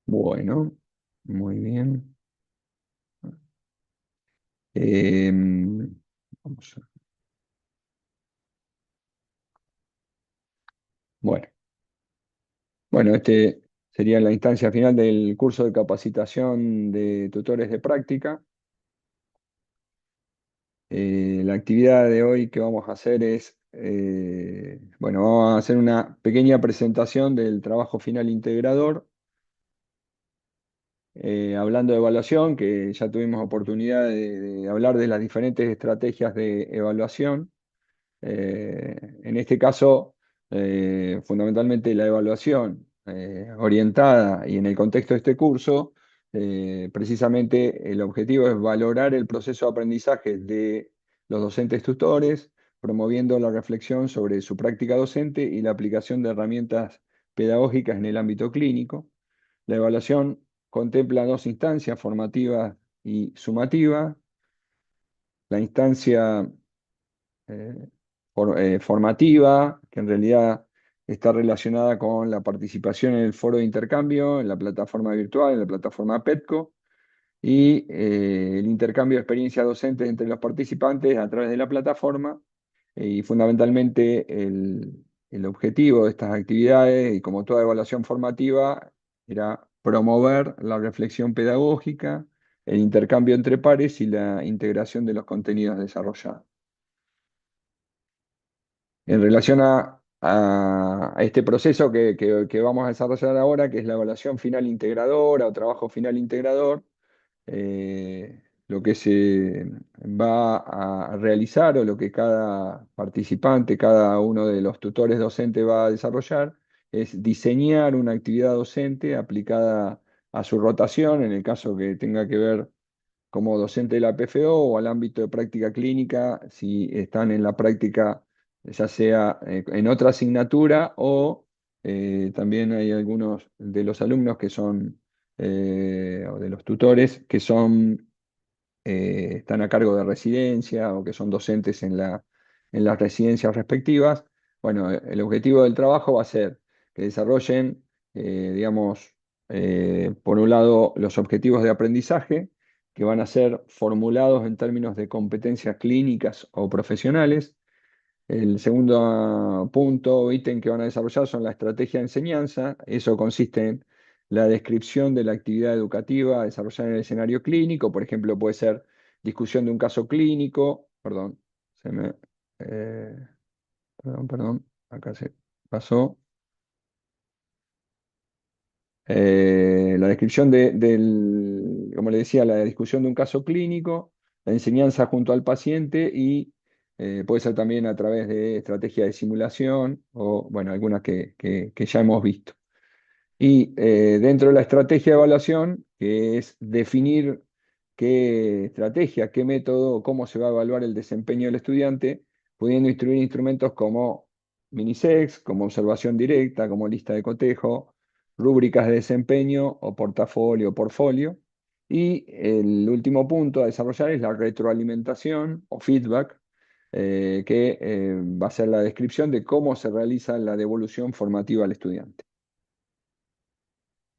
Bueno, muy bien. Vamos bueno, bueno, este sería la instancia final del curso de capacitación de tutores de práctica. La actividad de hoy que vamos a hacer es, bueno, vamos a hacer una pequeña presentación del trabajo final integrador, hablando de evaluación, que ya tuvimos oportunidad de hablar de las diferentes estrategias de evaluación. En este caso, fundamentalmente la evaluación orientada y en el contexto de este curso, precisamente el objetivo es valorar el proceso de aprendizaje de los docentes tutores, promoviendo la reflexión sobre su práctica docente y la aplicación de herramientas pedagógicas en el ámbito clínico. La evaluación contempla dos instancias, formativa y sumativa. La instancia formativa, que en realidad está relacionada con la participación en el foro de intercambio, en la plataforma virtual, en la plataforma PETCO, y el intercambio de experiencias docentes entre los participantes a través de la plataforma. Y fundamentalmente el objetivo de estas actividades, y como toda evaluación formativa, era promover la reflexión pedagógica, el intercambio entre pares y la integración de los contenidos desarrollados. En relación a este proceso que vamos a desarrollar ahora, que es la evaluación final integradora o trabajo final integrador, lo que se va a realizar o lo que cada participante, cada uno de los tutores docentes va a desarrollar, es diseñar una actividad docente aplicada a su rotación, en el caso que tenga que ver como docente de la PFO o al ámbito de práctica clínica, si están en la práctica, ya sea en otra asignatura o también hay algunos de los alumnos que son, o de los tutores, que son, están a cargo de residencia o que son docentes en las residencias respectivas. Bueno, el objetivo del trabajo va a ser que desarrollen, digamos, por un lado, los objetivos de aprendizaje, que van a ser formulados en términos de competencias clínicas o profesionales. El segundo punto o ítem que van a desarrollar son la estrategia de enseñanza. Eso consiste en la descripción de la actividad educativa a desarrollar en el escenario clínico. Por ejemplo, puede ser discusión de un caso clínico. Perdón, se me, eh, perdón, acá se pasó. La descripción como le decía, la discusión de un caso clínico, la enseñanza junto al paciente y puede ser también a través de estrategias de simulación o, bueno, algunas que ya hemos visto. Y dentro de la estrategia de evaluación, que es definir qué estrategia, qué método, cómo se va a evaluar el desempeño del estudiante, pudiendo instruir instrumentos como Minisex, como observación directa, como lista de cotejo, rúbricas de desempeño o portfolio. Y el último punto a desarrollar es la retroalimentación o feedback, que va a ser la descripción de cómo se realiza la devolución formativa al estudiante.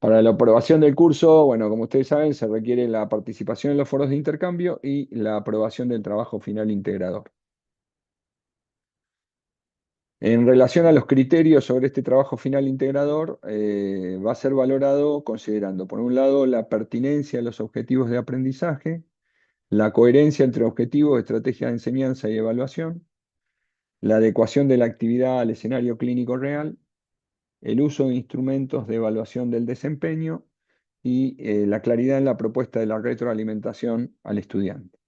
Para la aprobación del curso, bueno, como ustedes saben, se requiere la participación en los foros de intercambio y la aprobación del trabajo final integrador. En relación a los criterios sobre este trabajo final integrador, va a ser valorado considerando, por un lado, la pertinencia de los objetivos de aprendizaje, la coherencia entre objetivos, estrategia de enseñanza y evaluación, la adecuación de la actividad al escenario clínico real, el uso de instrumentos de evaluación del desempeño y la claridad en la propuesta de la retroalimentación al estudiante.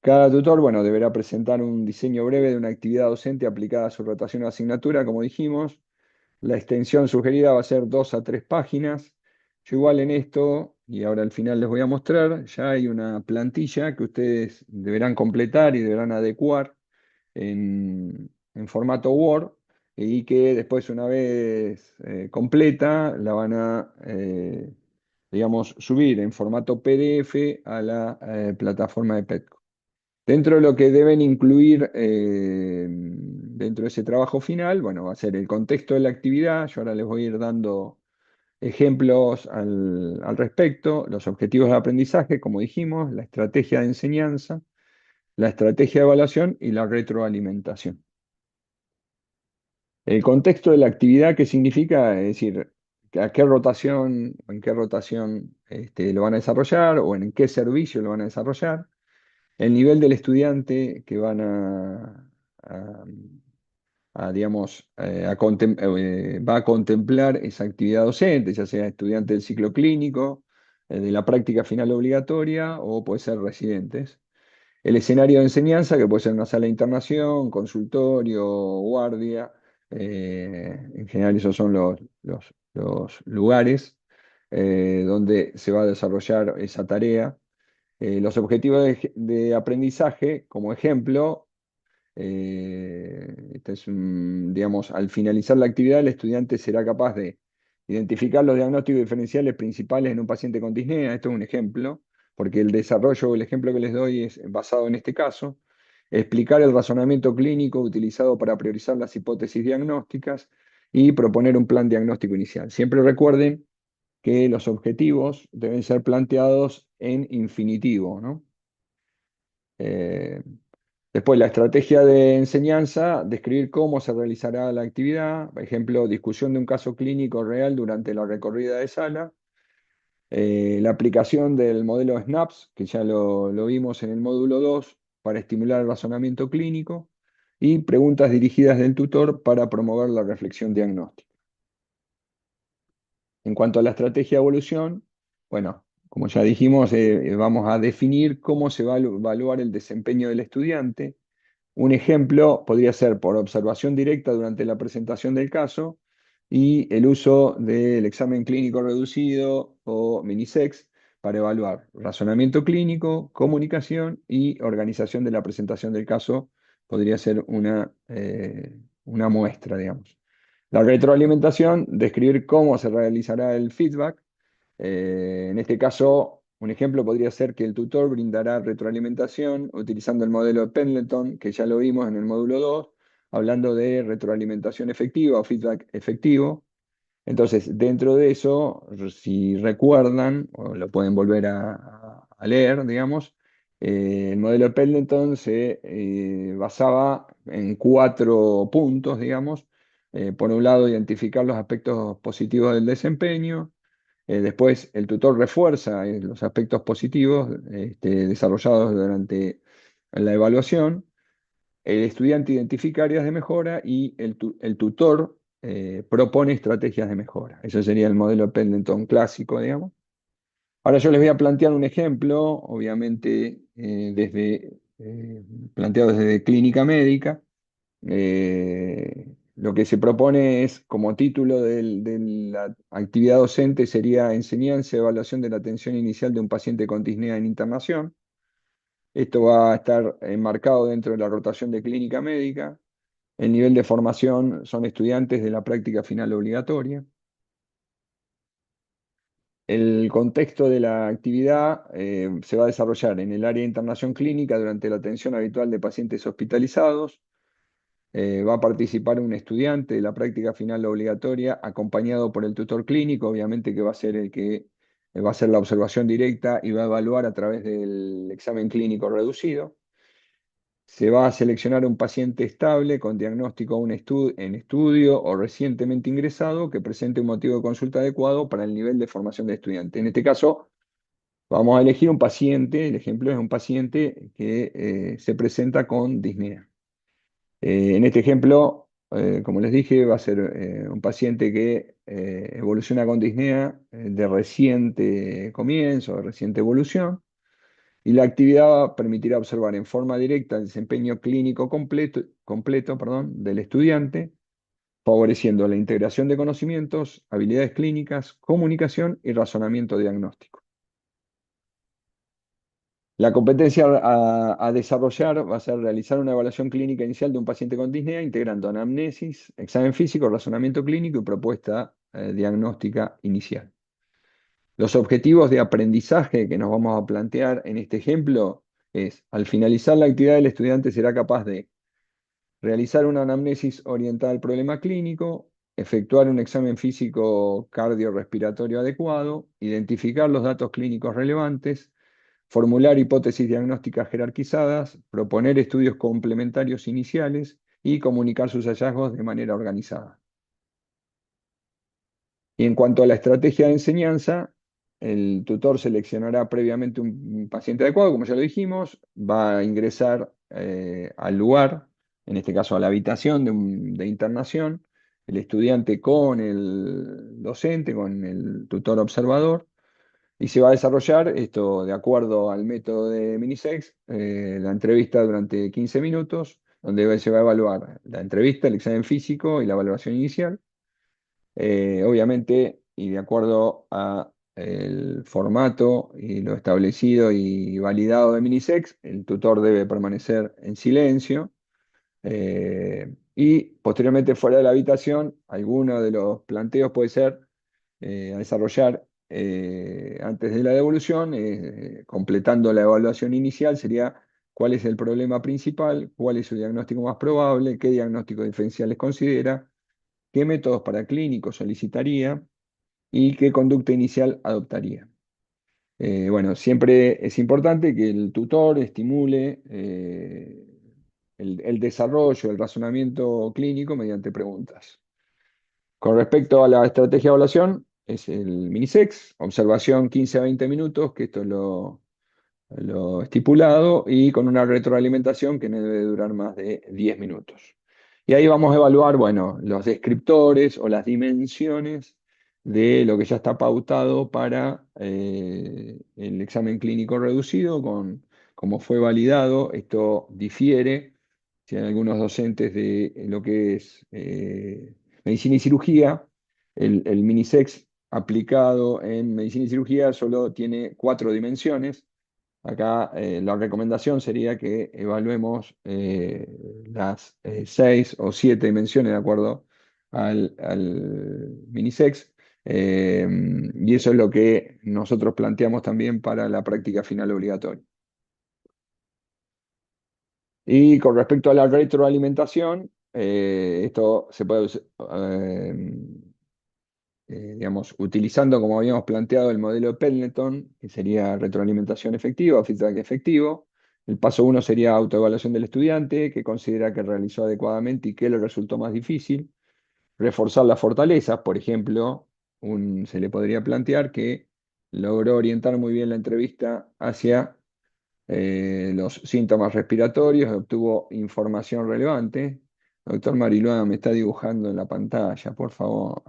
Cada tutor, bueno, deberá presentar un diseño breve de una actividad docente aplicada a su rotación o asignatura, como dijimos. La extensión sugerida va a ser 2 a 3 páginas. Yo igual en esto, y ahora al final les voy a mostrar, ya hay una plantilla que ustedes deberán completar y deberán adecuar en formato Word y que después una vez completa la van a, digamos, subir en formato PDF a la plataforma de Petco. Dentro de lo que deben incluir dentro de ese trabajo final, bueno, va a ser el contexto de la actividad. Yo ahora les voy a ir dando ejemplos al respecto, los objetivos de aprendizaje, como dijimos, la estrategia de enseñanza, la estrategia de evaluación y la retroalimentación. El contexto de la actividad, ¿qué significa? Es decir, a qué rotación, en qué rotación lo van a desarrollar o en qué servicio lo van a desarrollar. El nivel del estudiante que van digamos, va a contemplar esa actividad docente, ya sea estudiante del ciclo clínico, de la práctica final obligatoria o puede ser residentes. El escenario de enseñanza, que puede ser una sala de internación, consultorio, guardia, en general esos son los lugares donde se va a desarrollar esa tarea. Los objetivos de aprendizaje, como ejemplo, digamos, al finalizar la actividad, el estudiante será capaz de identificar los diagnósticos diferenciales principales en un paciente con disnea. Esto es un ejemplo, porque el desarrollo, el ejemplo que les doy es basado en este caso. Explicar el razonamiento clínico utilizado para priorizar las hipótesis diagnósticas y proponer un plan diagnóstico inicial. Siempre recuerden que los objetivos deben ser planteados en infinitivo, ¿no? Eh, Después, la estrategia de enseñanza, describir cómo se realizará la actividad, por ejemplo, discusión de un caso clínico real durante la recorrida de sala, la aplicación del modelo SNAPS, que ya lo vimos en el módulo 2 para estimular el razonamiento clínico, y preguntas dirigidas del tutor para promover la reflexión diagnóstica. En cuanto a la estrategia de evolución, bueno, como ya dijimos, vamos a definir cómo se va a evaluar el desempeño del estudiante. Un ejemplo podría ser por observación directa durante la presentación del caso y el uso del examen clínico reducido o minisex para evaluar razonamiento clínico, comunicación y organización de la presentación del caso. Podría ser una muestra, digamos. La retroalimentación, describir cómo se realizará el feedback. En este caso, un ejemplo podría ser que el tutor brindará retroalimentación utilizando el modelo de Pendleton, que ya lo vimos en el módulo 2, hablando de retroalimentación efectiva o feedback efectivo. Entonces, dentro de eso, si recuerdan, o lo pueden volver a leer, digamos, el modelo de Pendleton se basaba en 4 puntos, digamos. Por un lado, identificar los aspectos positivos del desempeño. Después, el tutor refuerza los aspectos positivos desarrollados durante la evaluación. El estudiante identifica áreas de mejora y el tutor propone estrategias de mejora. Ese sería el modelo Pendleton clásico, digamos. Ahora yo les voy a plantear un ejemplo, obviamente planteado desde clínica médica. Lo que se propone es, como título de la actividad docente, sería enseñanza y evaluación de la atención inicial de un paciente con disnea en internación. Esto va a estar enmarcado dentro de la rotación de clínica médica. El nivel de formación son estudiantes de la práctica final obligatoria. El contexto de la actividad se va a desarrollar en el área de internación clínica durante la atención habitual de pacientes hospitalizados. Va a participar un estudiante de la práctica final obligatoria acompañado por el tutor clínico, obviamente que va a ser el que va a hacer la observación directa y va a evaluar a través del examen clínico reducido. Se va a seleccionar un paciente estable con diagnóstico en estudio o recientemente ingresado que presente un motivo de consulta adecuado para el nivel de formación del estudiante. En este caso, vamos a elegir un paciente, el ejemplo es un paciente que se presenta con disnea. En este ejemplo, como les dije, va a ser un paciente que evoluciona con disnea de reciente comienzo, de reciente evolución. Y la actividad permitirá observar en forma directa el desempeño clínico completo, perdón, del estudiante, favoreciendo la integración de conocimientos, habilidades clínicas, comunicación y razonamiento diagnóstico. La competencia a desarrollar va a ser realizar una evaluación clínica inicial de un paciente con disnea, integrando anamnesis, examen físico, razonamiento clínico y propuesta diagnóstica inicial. Los objetivos de aprendizaje que nos vamos a plantear en este ejemplo es, al finalizar la actividad, el estudiante será capaz de realizar una anamnesis orientada al problema clínico, efectuar un examen físico cardiorrespiratorio adecuado, identificar los datos clínicos relevantes, formular hipótesis diagnósticas jerarquizadas, proponer estudios complementarios iniciales y comunicar sus hallazgos de manera organizada. Y en cuanto a la estrategia de enseñanza, el tutor seleccionará previamente un paciente adecuado, como ya lo dijimos, va a ingresar al lugar, en este caso a la habitación de internación, el estudiante con el docente, con el tutor observador, y se va a desarrollar esto de acuerdo al método de Minisex, la entrevista durante 15 minutos, donde se va a evaluar la entrevista, el examen físico y la valoración inicial. Obviamente, y de acuerdo a el formato y lo establecido y validado de Minisex, el tutor debe permanecer en silencio. Y posteriormente fuera de la habitación, alguno de los planteos puede ser a desarrollar antes de la devolución, completando la evaluación inicial, sería cuál es el problema principal, cuál es su diagnóstico más probable, qué diagnóstico diferenciales considera, qué métodos paraclínicos solicitaría y qué conducta inicial adoptaría. Bueno, siempre es importante que el tutor estimule el desarrollo, el razonamiento clínico mediante preguntas. Con respecto a la estrategia de evaluación, es el Minisex, observación 15 a 20 minutos, que esto es lo estipulado, y con una retroalimentación que no debe durar más de 10 minutos. Y ahí vamos a evaluar, bueno, los descriptores o las dimensiones de lo que ya está pautado para el examen clínico reducido, como fue validado. Esto difiere, si hay algunos docentes de lo que es medicina y cirugía, el Minisex aplicado en medicina y cirugía solo tiene 4 dimensiones. Acá la recomendación sería que evaluemos las 6 o 7 dimensiones de acuerdo al Minisex. Y eso es lo que nosotros planteamos también para la práctica final obligatoria. Y con respecto a la retroalimentación, esto se puede digamos, utilizando como habíamos planteado el modelo de Pendleton, que sería retroalimentación efectiva o feedback efectivo. El paso 1 sería autoevaluación del estudiante, que considera que realizó adecuadamente y qué le resultó más difícil. Reforzar las fortalezas, por ejemplo, se le podría plantear que logró orientar muy bien la entrevista hacia los síntomas respiratorios, obtuvo información relevante. Doctor Mariluán, me está dibujando en la pantalla, por favor.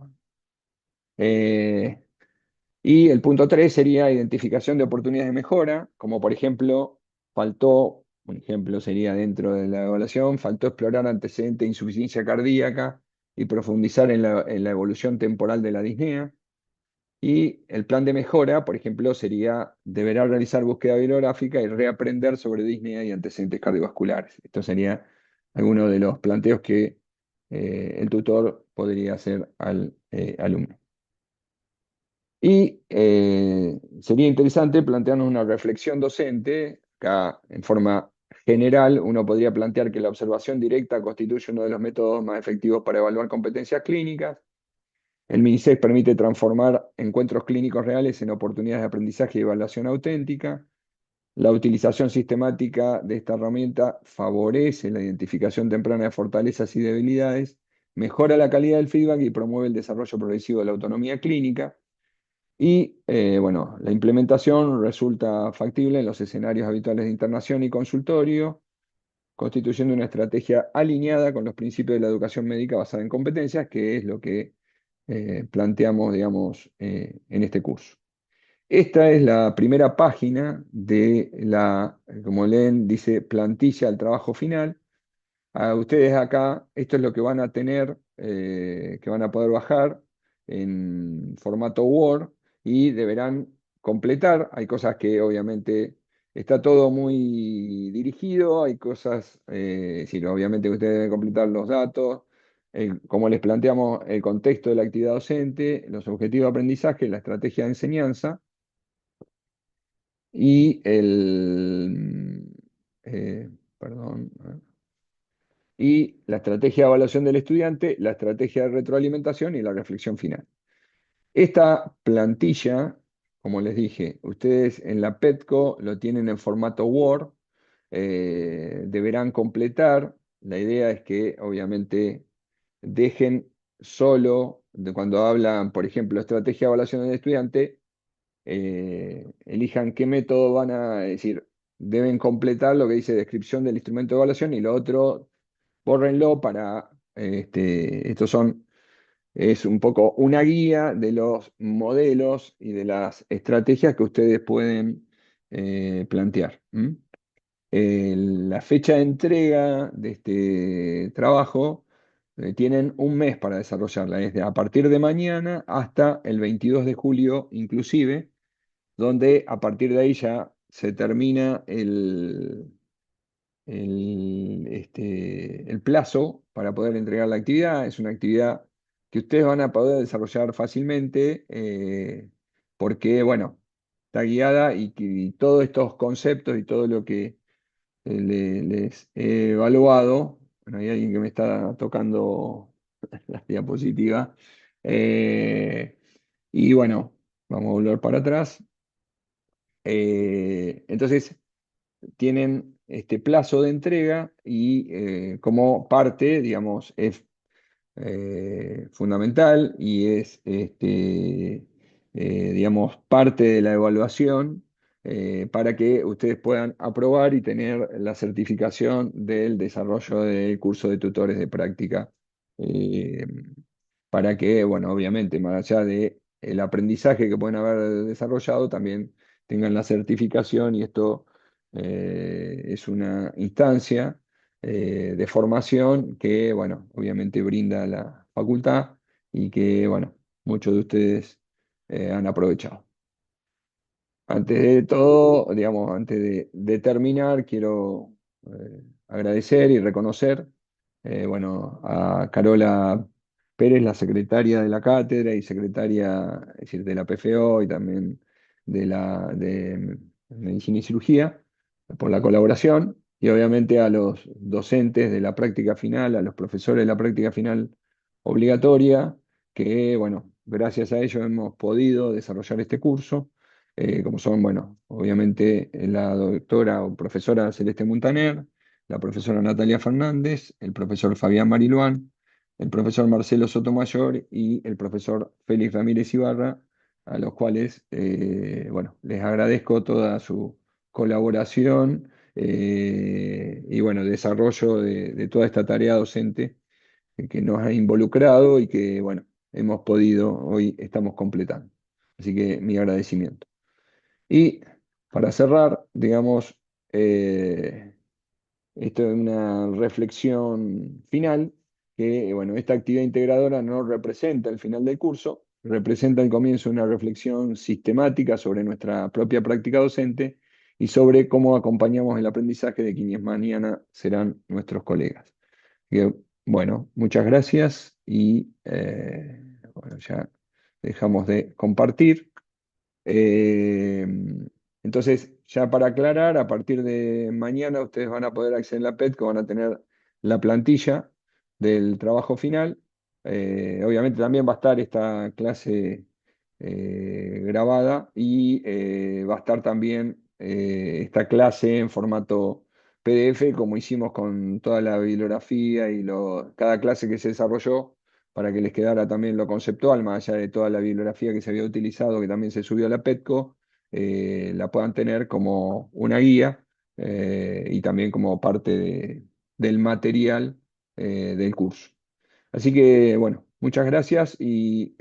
Eh, y el punto 3 sería identificación de oportunidades de mejora, como por ejemplo, un ejemplo sería dentro de la evaluación, faltó explorar antecedentes de insuficiencia cardíaca y profundizar en la evolución temporal de la disnea. Y el plan de mejora, por ejemplo, sería, deberá realizar búsqueda bibliográfica y reaprender sobre disnea y antecedentes cardiovasculares. Esto sería alguno de los planteos que el tutor podría hacer al alumno. Y sería interesante plantearnos una reflexión docente. Acá, en forma general, uno podría plantear que la observación directa constituye uno de los métodos más efectivos para evaluar competencias clínicas. El MINISEC permite transformar encuentros clínicos reales en oportunidades de aprendizaje y evaluación auténtica. La utilización sistemática de esta herramienta favorece la identificación temprana de fortalezas y debilidades, mejora la calidad del feedback y promueve el desarrollo progresivo de la autonomía clínica. Y bueno, la implementación resulta factible en los escenarios habituales de internación y consultorio, constituyendo una estrategia alineada con los principios de la educación médica basada en competencias, que es lo que planteamos, digamos, en este curso. Esta es la primera página de como leen, dice plantilla al trabajo final. A ustedes acá, esto es lo que van a tener, que van a poder bajar en formato Word y deberán completar. Hay cosas que obviamente está todo muy dirigido, hay cosas, sí, obviamente que ustedes deben completar los datos, como les planteamos, el contexto de la actividad docente, los objetivos de aprendizaje, la estrategia de enseñanza y perdón. y la estrategia de evaluación del estudiante, la estrategia de retroalimentación y la reflexión final. Esta plantilla, como les dije, ustedes en la Petco lo tienen en formato Word, deberán completar. La idea es que obviamente dejen solo, cuando hablan, por ejemplo, estrategia de evaluación del estudiante, elijan qué método van a decir. Deben completar lo que dice descripción del instrumento de evaluación y lo otro, bórrenlo para, estos son, es un poco una guía de los modelos y de las estrategias que ustedes pueden plantear. ¿M? La fecha de entrega de este trabajo, tienen un mes para desarrollarla, desde a partir de mañana hasta el 22 de julio inclusive, donde a partir de ahí ya se termina el plazo para poder entregar la actividad. Es una actividad que ustedes van a poder desarrollar fácilmente, porque, bueno, está guiada y todos estos conceptos y todo lo que les he evaluado. Bueno, hay alguien que me está tocando la diapositiva. Eh, y bueno, vamos a volver para atrás. Entonces, tienen este plazo de entrega y, como parte, digamos, es fundamental y es, digamos, parte de la evaluación, para que ustedes puedan aprobar y tener la certificación del desarrollo del curso de tutores de práctica. eh, para que, bueno, obviamente, más allá de el aprendizaje que pueden haber desarrollado, también tengan la certificación y esto, es una instancia de formación que, bueno, obviamente brinda la facultad y que, bueno, muchos de ustedes han aprovechado. Antes de todo, digamos, antes de terminar, quiero agradecer y reconocer, bueno, a Carola Pérez, la secretaria de la cátedra y secretaria, es decir, de la PFO y también de Medicina y Cirugía, por la colaboración, y obviamente a los docentes de la práctica final, a los profesores de la práctica final obligatoria, que, bueno, gracias a ellos hemos podido desarrollar este curso, como son, bueno, obviamente la doctora o profesora Celeste Muntaner, la profesora Natalia Fernández, el profesor Fabián Mariluán, el profesor Marcelo Sotomayor y el profesor Félix Ramírez Ibarra, a los cuales, bueno, les agradezco toda su colaboración, y, bueno, desarrollo de toda esta tarea docente que nos ha involucrado y que, bueno, hemos podido, hoy estamos completando. Así que mi agradecimiento. Y para cerrar, digamos, esto es una reflexión final, que, bueno, esta actividad integradora no representa el final del curso, representa el comienzo de una reflexión sistemática sobre nuestra propia práctica docente y sobre cómo acompañamos el aprendizaje de quienes mañana serán nuestros colegas. Que, bueno, muchas gracias y, bueno, ya dejamos de compartir. Eh, entonces, ya para aclarar, a partir de mañana ustedes van a poder acceder a la PET, que van a tener la plantilla del trabajo final. Obviamente también va a estar esta clase grabada y, va a estar también esta clase en formato PDF, como hicimos con toda la bibliografía y cada clase que se desarrolló, para que les quedara también lo conceptual, más allá de toda la bibliografía que se había utilizado, que también se subió a la Petco, la puedan tener como una guía, y también como parte del material del curso. Así que, bueno, muchas gracias y,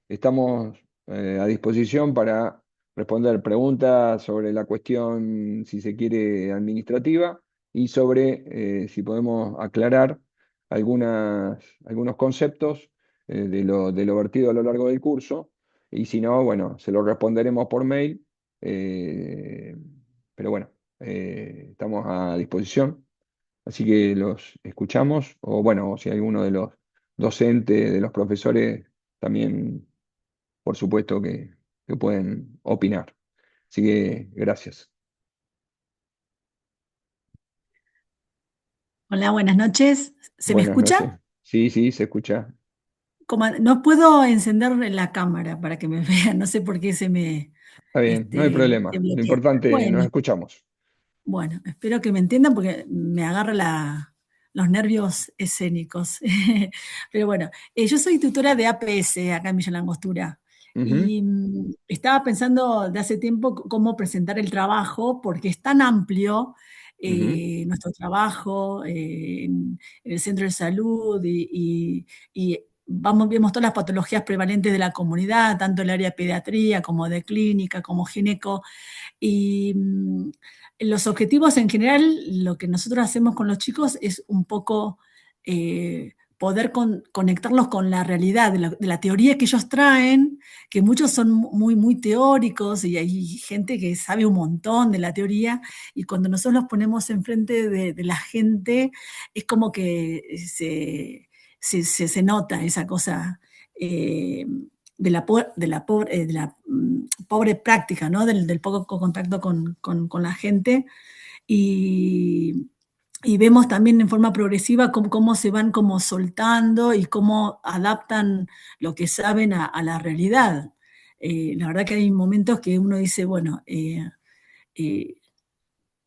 estamos a disposición para responder preguntas sobre la cuestión, si se quiere, administrativa, y sobre, si podemos aclarar algunos conceptos, de lo vertido a lo largo del curso, y si no, bueno, se lo responderemos por mail, eh, pero bueno, estamos a disposición. Así que los escuchamos, o bueno, si alguno de los docentes, de los profesores, también, por supuesto, que pueden opinar. Así que gracias. Hola, buenas noches. ¿Se me Buenas noches. escucha? Sí, sí, se escucha. No puedo encender la cámara para que me vean, no sé por qué Está bien, no hay se problema. Lo bloquea. importante, nos Bueno, escuchamos. bueno, espero que me entiendan porque me agarra los nervios escénicos. Pero bueno, yo soy tutora de APS acá en Villa Langostura Ujú, y estaba pensando de hace tiempo cómo presentar el trabajo porque es tan amplio ujú, nuestro trabajo en el centro de salud y vemos todas las patologías prevalentes de la comunidad, tanto el área de pediatría como de clínica, como gineco. Y los objetivos en general, lo que nosotros hacemos con los chicos es un poco poder conectarlos con la realidad, de la teoría que ellos traen, que muchos son muy teóricos y hay gente que sabe un montón de la teoría y cuando nosotros los ponemos enfrente de la gente es como que se nota esa cosa. eh, de la pobre práctica, ¿no? Del poco contacto con la gente y, y vemos también en forma progresiva cómo se van como soltando y cómo adaptan lo que saben a la realidad. La verdad que hay momentos que uno dice, bueno, eh,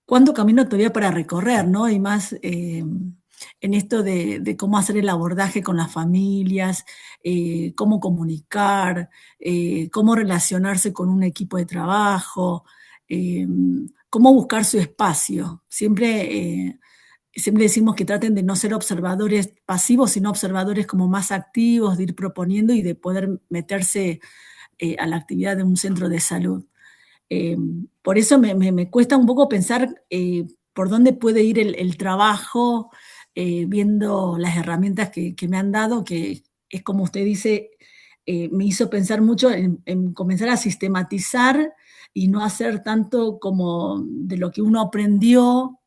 cuánto camino todavía para recorrer, ¿no? Y más en esto de cómo hacer el abordaje con las familias, cómo comunicar, cómo relacionarse con un equipo de trabajo, eh, cómo buscar su espacio. Siempre decimos que traten de no ser observadores pasivos, sino observadores como más activos, de ir proponiendo y de poder meterse a la actividad de un centro de salud. Eh, por eso me cuesta un poco pensar por dónde puede ir el trabajo, viendo las herramientas que me han dado, que es como usted dice, me hizo pensar mucho en comenzar a sistematizar y no hacer tanto como de lo que uno aprendió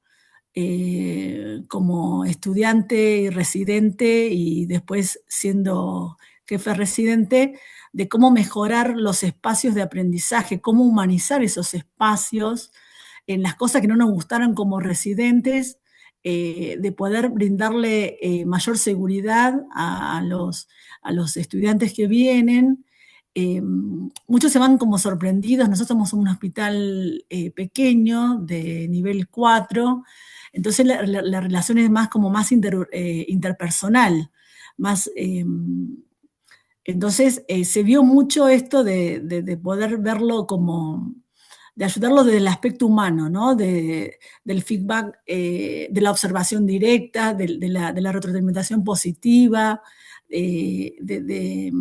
como estudiante y residente y después siendo jefe residente, de cómo mejorar los espacios de aprendizaje, cómo humanizar esos espacios en las cosas que no nos gustaron como residentes, de poder brindarle mayor seguridad a los estudiantes que vienen. Muchos se van como sorprendidos, nosotros somos un hospital pequeño de nivel 4, entonces la relación es más como más interpersonal, más... entonces se vio mucho esto de poder verlo como, de ayudarlo desde el aspecto humano, ¿no? Del feedback, de la observación directa, de la retroalimentación positiva, de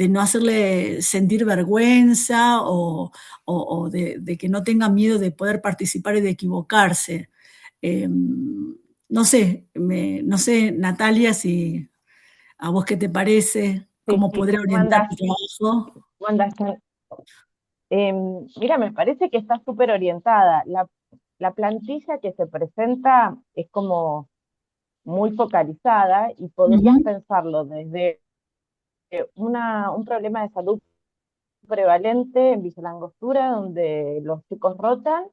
no hacerle sentir vergüenza o de que no tenga miedo de poder participar y de equivocarse. Eh, no sé, Natalia, si a vos qué te parece, Sí, cómo podría ¿cómo orientar andás? tu trabajo. ¿Cómo andás? Mira, me parece que está súper orientada. La plantilla que se presenta es como muy focalizada y podrías Ujú, pensarlo desde un problema de salud prevalente en Villa Langostura, donde los chicos rotan,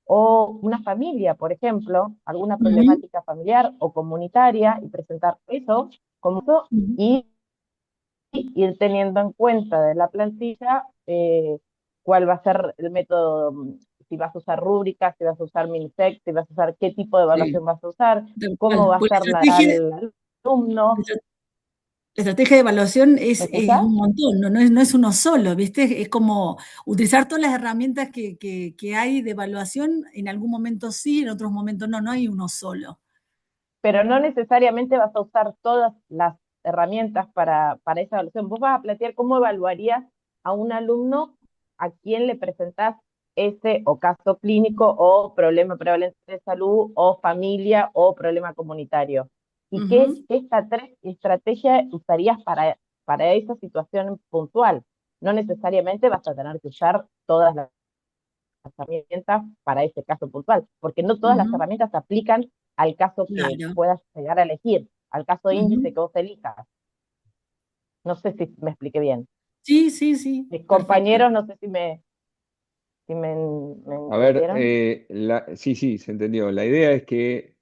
o una familia, por ejemplo, alguna ujú, problemática familiar o comunitaria, y presentar eso como eso, ujú. y ir teniendo en cuenta de la plantilla cuál va a ser el método, si vas a usar rúbricas, si vas a usar Minisec, si vas a usar qué tipo de Sí, evaluación vas a usar, tal cómo cual. va a Pues ser al alumno. la estrategia de evaluación ¿Me es escuchás? un montón, no es uno solo, ¿viste? Es como utilizar todas las herramientas que hay de evaluación, en algún momento sí, en otros momentos no hay uno solo. Pero no necesariamente vas a usar todas las herramientas para esa evaluación. Vos vas a plantear cómo evaluarías a un alumno a quien le presentás ese o caso clínico o problema prevalente de salud o familia o problema comunitario. ¿Y Ujú, qué estrategia usarías para esa situación puntual? No necesariamente vas a tener que usar todas las herramientas para ese caso puntual, porque no todas las ujú, herramientas se aplican al caso que claro. puedas llegar a elegir, al caso de índice Ujú. que vos elijas. No sé si me expliqué bien. Sí, sí, sí, Mis perfecto. compañeros, no sé si me... si me A ver, entendieron. sí, sí, se entendió. La idea es que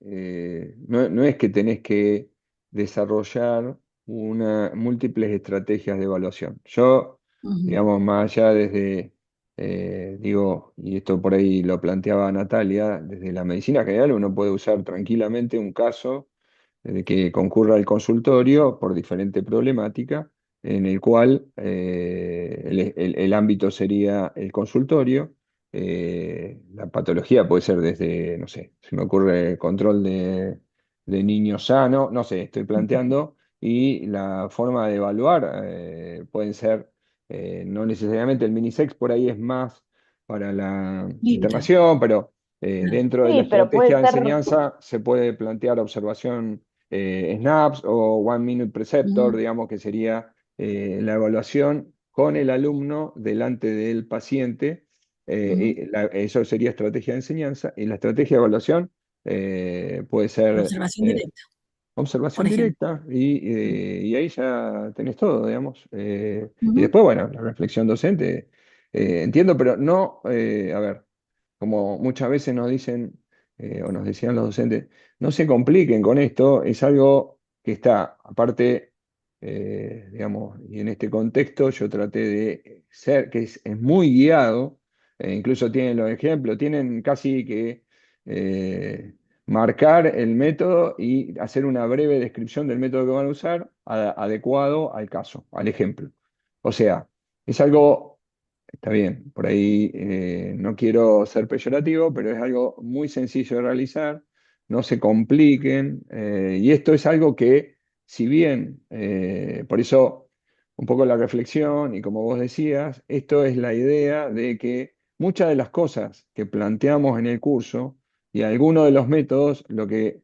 no es que tenés que desarrollar múltiples estrategias de evaluación. Yo, Ujú, digamos, más allá desde, digo, y esto por ahí lo planteaba Natalia, desde la medicina general uno puede usar tranquilamente un caso de que concurra al consultorio por diferente problemática, en el cual el ámbito sería el consultorio. La patología puede ser desde, no sé, se me ocurre control de niños sano, no sé, estoy ujú. planteando, y la forma de evaluar pueden ser, no necesariamente el minisex, por ahí es más para la Clínica. internación, pero Claro. dentro de la Sí, pero puede estrategia de ser, enseñanza se puede plantear observación SNAPS o One Minute Preceptor, Ujú, digamos que sería la evaluación con el alumno delante del paciente. ujú. Eso sería estrategia de enseñanza. Y la estrategia de evaluación puede ser Observación directa, por observación ejemplo. directa y ahí ya tenés todo, digamos. Y Ujú, después, bueno, la reflexión docente, entiendo, pero no, a ver, como muchas veces nos dicen o nos decían los docentes, no se compliquen con esto, es algo que está, aparte, digamos, y en este contexto yo traté de ser, que es muy guiado, incluso tienen los ejemplos, tienen casi que... eh, marcar el método y hacer una breve descripción del método que van a usar adecuado al caso, al ejemplo. O sea, es algo, está bien, por ahí no quiero ser peyorativo, pero es algo muy sencillo de realizar, no se compliquen, y esto es algo que, si bien, por eso un poco la reflexión, y como vos decías, esto es la idea de que muchas de las cosas que planteamos en el curso, y algunos de los métodos, lo que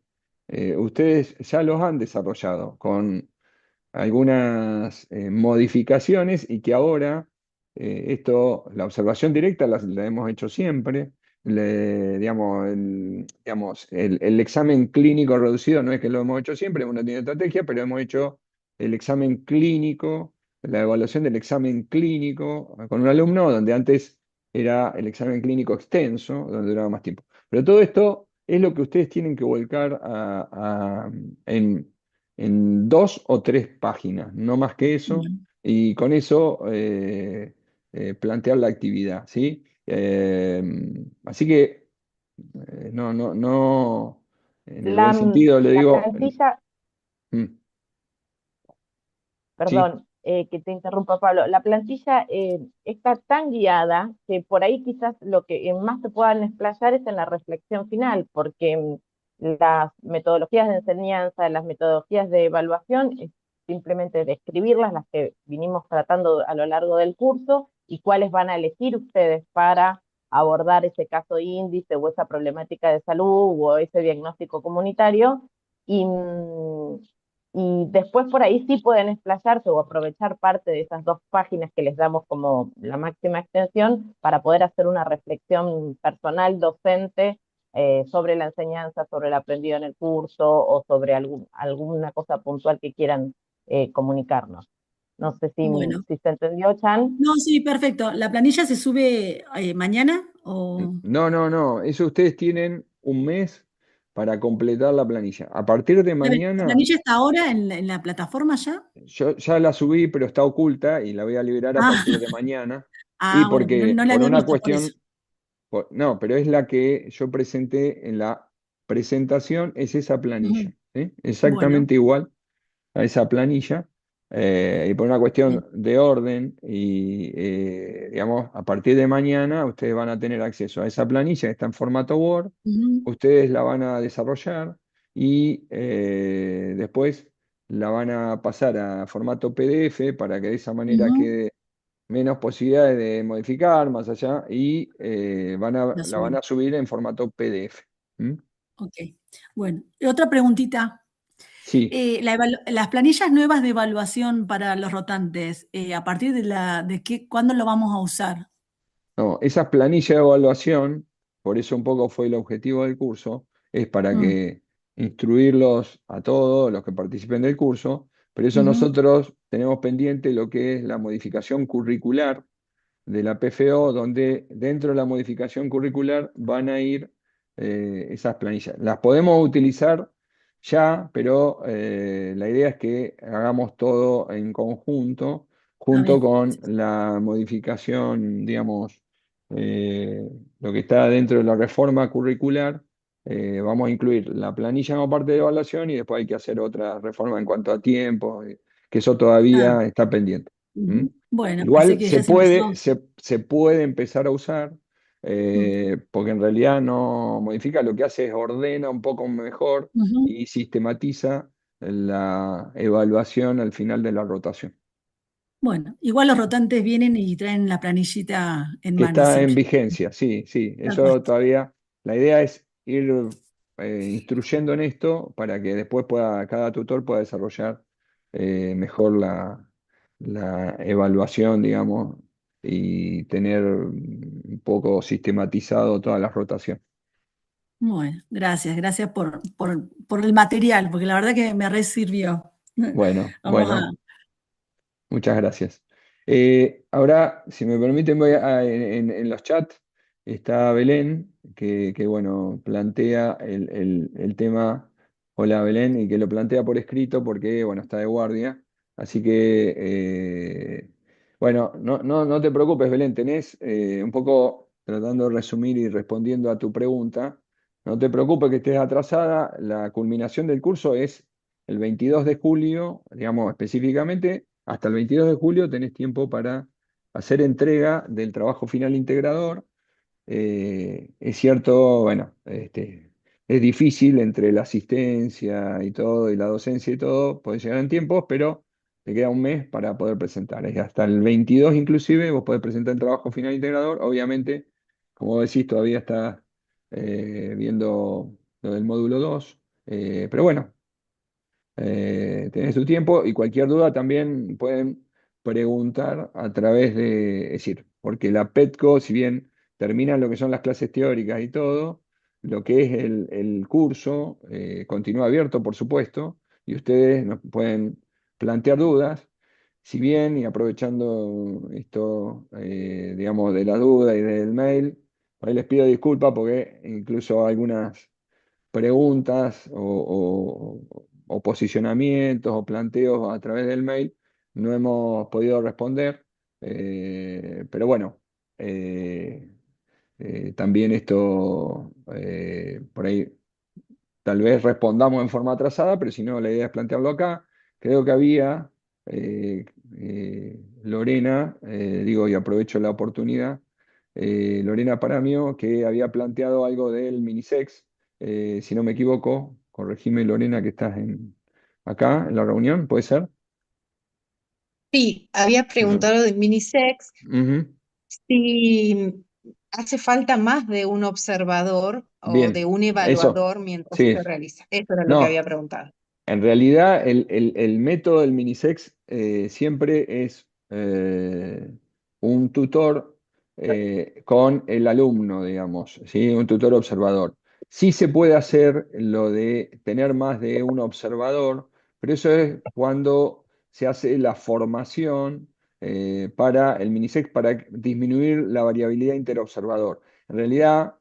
ustedes ya los han desarrollado con algunas modificaciones y que ahora la observación directa la hemos hecho siempre. El examen clínico reducido no es que lo hemos hecho siempre, uno tiene estrategia, pero hemos hecho el examen clínico, la evaluación del examen clínico con un alumno, donde antes era el examen clínico extenso, donde duraba más tiempo. Pero todo esto es lo que ustedes tienen que volcar en 2 o 3 páginas, no más que eso, bueno. y con eso plantear la actividad, ¿sí? Así que no, en el buen la, sentido le la digo, plantilla, mm, sí, perdón, que te interrumpa, Pablo, la plantilla está tan guiada que por ahí quizás lo que más se puedan explayar es en la reflexión final, porque las metodologías de enseñanza, las metodologías de evaluación, es simplemente describirlas, las que vinimos tratando a lo largo del curso, y cuáles van a elegir ustedes para abordar ese caso índice o esa problemática de salud o ese diagnóstico comunitario. Y, y después por ahí sí pueden explayarse o aprovechar parte de esas 2 páginas que les damos como la máxima extensión para poder hacer una reflexión personal docente sobre la enseñanza, sobre el aprendido en el curso o sobre alguna cosa puntual que quieran comunicarnos. No sé Bueno. si se entendió, Chan. No, sí, perfecto. ¿La planilla se sube mañana o no, no, no, eso ustedes tienen un mes para completar la planilla. A partir de la mañana, planilla está ahora en la plataforma ya? yo ya la subí, pero está oculta y la voy a liberar a Ah, partir de mañana. Y bueno, pero porque no la por había una visto por eso. cuestión, no, pero es la que yo presenté en la presentación, es esa Ujú. planilla, ¿sí? Bueno, Exactamente igual a esa planilla. Y por una bien. cuestión de orden, y digamos, a partir de mañana ustedes van a tener acceso a esa planilla que está en formato Word, Ujú, ustedes la van a desarrollar y después la van a pasar a formato PDF para que de esa manera ujú. quede menos posibilidades de modificar más allá y La la van subimos. a subir en formato PDF. ¿Mm? Ok. Bueno, y otra preguntita. Sí. Las planillas nuevas de evaluación para los rotantes, ¿a partir de qué, cuándo lo vamos a usar? No, esas planillas de evaluación, por eso un poco fue el objetivo del curso, es para Mm, que instruirlos a todos los que participen del curso, pero eso ujú, nosotros tenemos pendiente lo que es la modificación curricular de la PFO, donde dentro de la modificación curricular van a ir esas planillas. Las podemos utilizar ya, pero la idea es que hagamos todo en conjunto, Está junto bien. con la modificación, digamos, lo que está dentro de la reforma curricular. Vamos a incluir la planilla como parte de evaluación y después hay que hacer otra reforma en cuanto a tiempo, que eso Ah, todavía está pendiente. ¿Mm? ujú. Bueno, así Igual que ya se empezó. se puede empezar a usar, Mm, porque en realidad no modifica, lo que hace es ordena un poco mejor ujú. y sistematiza la evaluación al final de la rotación, Bueno, igual los rotantes vienen y traen la planillita en que mano está en siempre. vigencia, sí, sí, Tal cual. eso todavía, la idea es ir instruyendo en esto para que después cada tutor pueda desarrollar mejor la evaluación, digamos, y tener un poco sistematizado toda la rotación. Bueno, gracias por el material, porque la verdad que me re sirvió. Bueno, Vamos a, bueno. Muchas gracias. Ahora, si me permiten, en los chats está Belén, bueno, plantea el tema. Hola Belén, y que lo plantea por escrito porque, bueno, está de guardia. Así que, bueno, no te preocupes, Belén, tenés un poco tratando de resumir y respondiendo a tu pregunta. No te preocupes que estés atrasada. La culminación del curso es el 22 de julio, digamos específicamente, hasta el 22 de julio tenés tiempo para hacer entrega del trabajo final integrador. Es cierto, bueno, es difícil entre la asistencia y todo, y la docencia y todo, podés llegar en tiempos, pero te queda un mes para poder presentar. Es hasta el 22 inclusive, vos podés presentar el trabajo final integrador. Obviamente, como decís, todavía estás viendo lo del módulo 2, pero bueno, tenés tu tiempo y cualquier duda también pueden preguntar a través de, es decir, porque la PETCO, si bien termina lo que son las clases teóricas y todo, lo que es el curso continúa abierto, por supuesto, y ustedes nos pueden plantear dudas. Si bien, y aprovechando esto, digamos, de la duda y del mail, ahí les pido disculpas porque incluso algunas preguntas o posicionamientos o planteos a través del mail no hemos podido responder, pero bueno, eh, también esto por ahí tal vez respondamos en forma atrasada, pero si no, la idea es plantearlo acá. Creo que había, eh, Lorena, digo, y aprovecho la oportunidad, Lorena Paramio, que había planteado algo del minisex, si no me equivoco, corregime Lorena que estás acá en la reunión, ¿puede ser? Sí, había No. preguntado de minisex Ujú. si hace falta más de un observador o de Bien, un eso, evaluador mientras sí. se realiza. Eso era lo que había No, preguntado. en realidad, el método del minisex siempre es un tutor con el alumno, digamos, ¿sí? Un tutor observador. Sí se puede hacer lo de tener más de un observador, pero eso es cuando se hace la formación para el minisex para disminuir la variabilidad interobservador. En realidad,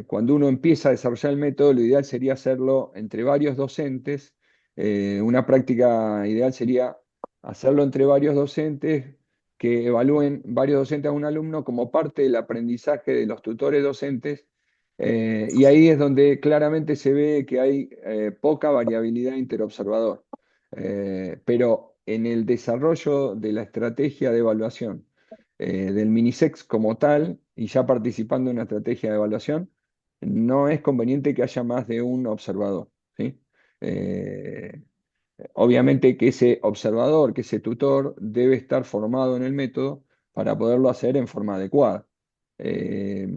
cuando uno empieza a desarrollar el método, lo ideal sería hacerlo entre varios docentes. Una práctica ideal sería hacerlo entre varios docentes que evalúen varios docentes a un alumno como parte del aprendizaje de los tutores docentes. Y ahí es donde claramente se ve que hay poca variabilidad interobservador. Pero en el desarrollo de la estrategia de evaluación del Minisex como tal, y ya participando en una estrategia de evaluación, no es conveniente que haya más de un observador, ¿sí? Eh, Obviamente que ese observador, que ese tutor, debe estar formado en el método para poderlo hacer en forma adecuada. Eh,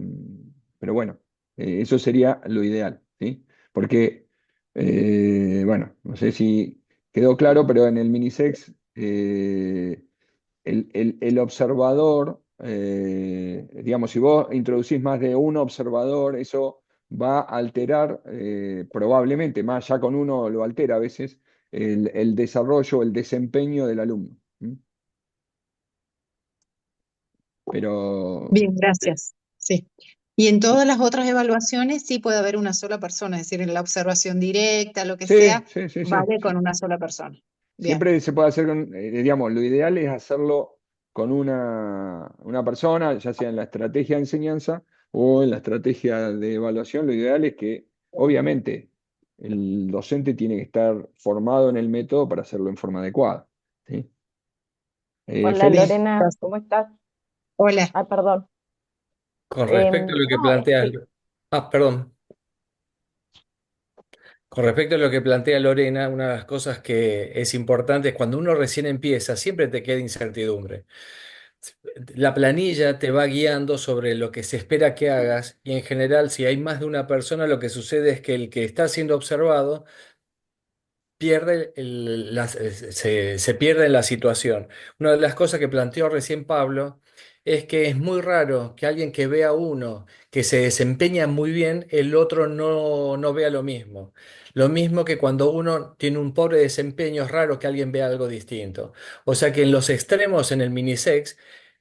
pero bueno, eso sería lo ideal, ¿sí? Porque, bueno, no sé si quedó claro, pero en el Minisex el observador, digamos, si vos introducís más de un observador, eso va a alterar, probablemente, más ya con uno lo altera a veces, el desarrollo, el desempeño del alumno. ¿Mm? pero Bien, gracias. Sí. Y en todas las otras evaluaciones sí puede haber una sola persona, es decir, en la observación directa, lo que sí, sea, sí, sí, sí, vale sí. con una sola persona. Bien. Siempre se puede hacer con, digamos, lo ideal es hacerlo con una persona, ya sea en la estrategia de enseñanza o en la estrategia de evaluación. Lo ideal es que, obviamente, el docente tiene que estar formado en el método para hacerlo en forma adecuada. ¿Sí? Hola Feliz. Lorena, ¿cómo estás? Hola. Ah, perdón. Con respecto a lo que No, es plantea, que perdón. Con respecto a lo que plantea Lorena, una de las cosas que es importante es cuando uno recién empieza, siempre te queda incertidumbre. La planilla te va guiando sobre lo que se espera que hagas y en general, si hay más de una persona, lo que sucede es que el que está siendo observado pierde se pierde en la situación. Una de las cosas que planteó recién Pablo es que es muy raro que alguien que vea a uno que se desempeña muy bien, el otro no vea lo mismo. Lo mismo que cuando uno tiene un pobre desempeño, es raro que alguien vea algo distinto. O sea que en los extremos, en el minisex,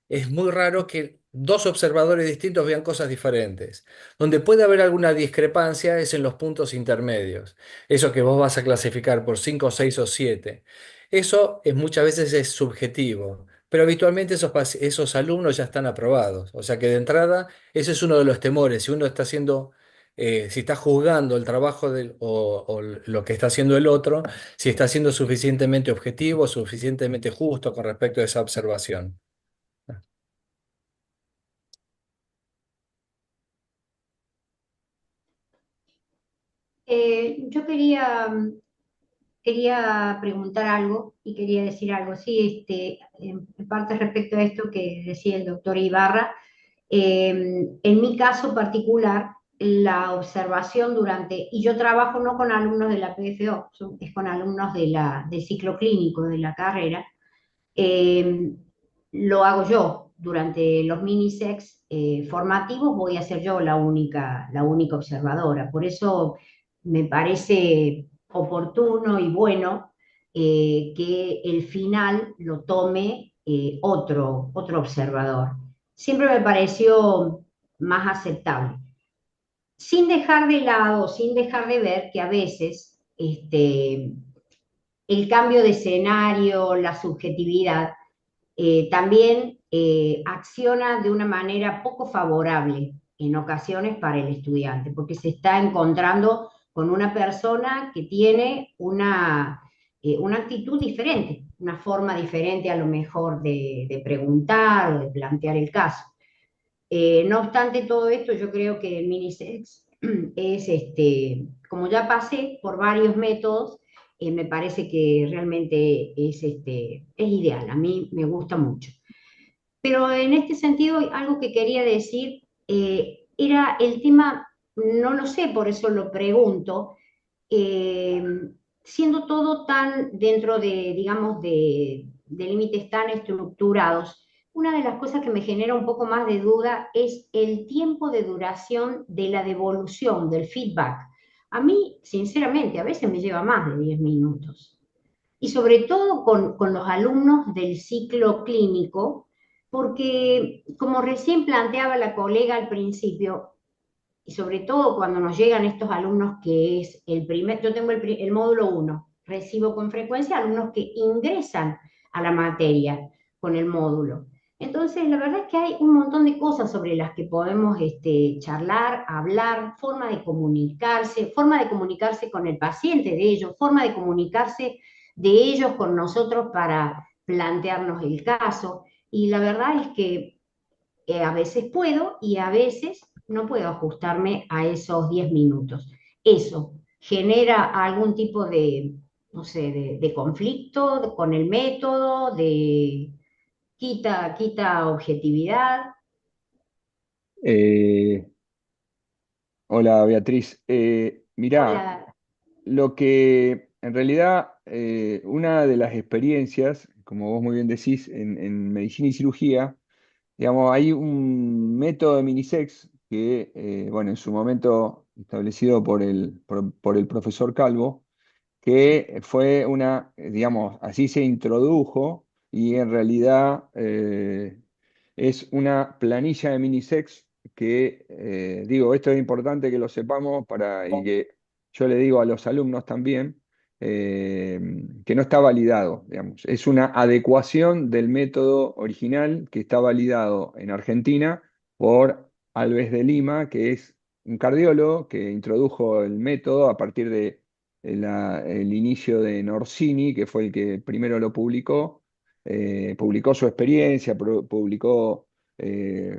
es muy raro que dos observadores distintos vean cosas diferentes. Donde puede haber alguna discrepancia es en los puntos intermedios. Eso que vos vas a clasificar por 5, 6 o 7. Eso muchas veces es subjetivo, pero habitualmente esos alumnos ya están aprobados. O sea que de entrada ese es uno de los temores. Si uno está haciendo, si está juzgando el trabajo o lo que está haciendo el otro, si está siendo suficientemente objetivo, suficientemente justo con respecto a esa observación. Yo quería preguntar algo y quería decir algo. Sí, en parte respecto a esto que decía el doctor Ibarra, en mi caso particular, la observación durante, y yo trabajo no con alumnos de la PFO, es con alumnos del ciclo clínico de la carrera, eh, lo hago yo. Durante los minisex formativos voy a ser yo la única observadora. Por eso me parece oportuno y bueno que el final lo tome otro observador. Siempre me pareció más aceptable. Sin dejar de lado, sin dejar de ver que a veces el cambio de escenario, la subjetividad, también acciona de una manera poco favorable en ocasiones para el estudiante, porque se está encontrando con una persona que tiene una actitud diferente, una forma diferente a lo mejor de preguntar o de plantear el caso. No obstante todo esto, yo creo que el minisex es, como ya pasé por varios métodos, me parece que realmente es ideal, a mí me gusta mucho. Pero en este sentido, algo que quería decir era el tema, no lo sé, por eso lo pregunto, eh, siendo todo tan dentro de, digamos, de límites tan estructurados, una de las cosas que me genera un poco más de duda es el tiempo de duración de la devolución, del feedback. A mí, sinceramente, a veces me lleva más de 10 minutos. Y sobre todo con los alumnos del ciclo clínico, porque como recién planteaba la colega al principio, y sobre todo cuando nos llegan estos alumnos que es el primer, yo tengo el módulo 1, recibo con frecuencia alumnos que ingresan a la materia con el módulo. Entonces, la verdad es que hay un montón de cosas sobre las que podemos charlar, hablar, forma de comunicarse con el paciente de ellos, forma de comunicarse de ellos con nosotros para plantearnos el caso. Y la verdad es que a veces puedo y a veces no puedo ajustarme a esos 10 minutos. Eso genera algún tipo de, no sé, de conflicto con el método, quita objetividad. Eh, Hola Beatriz. Mirá, Hola. lo que en realidad una de las experiencias, como vos muy bien decís, en medicina y cirugía, digamos, hay un método de minisex que, bueno, en su momento establecido por el profesor Calvo, que fue digamos, así se introdujo y en realidad es una planilla de Minisex que, digo, esto es importante que lo sepamos y que yo le digo a los alumnos también, que no está validado, digamos. Es una adecuación del método original que está validado en Argentina por Alves de Lima, que es un cardiólogo que introdujo el método a partir de el inicio de Norsini, que fue el que primero lo publicó. Publicó su experiencia, publicó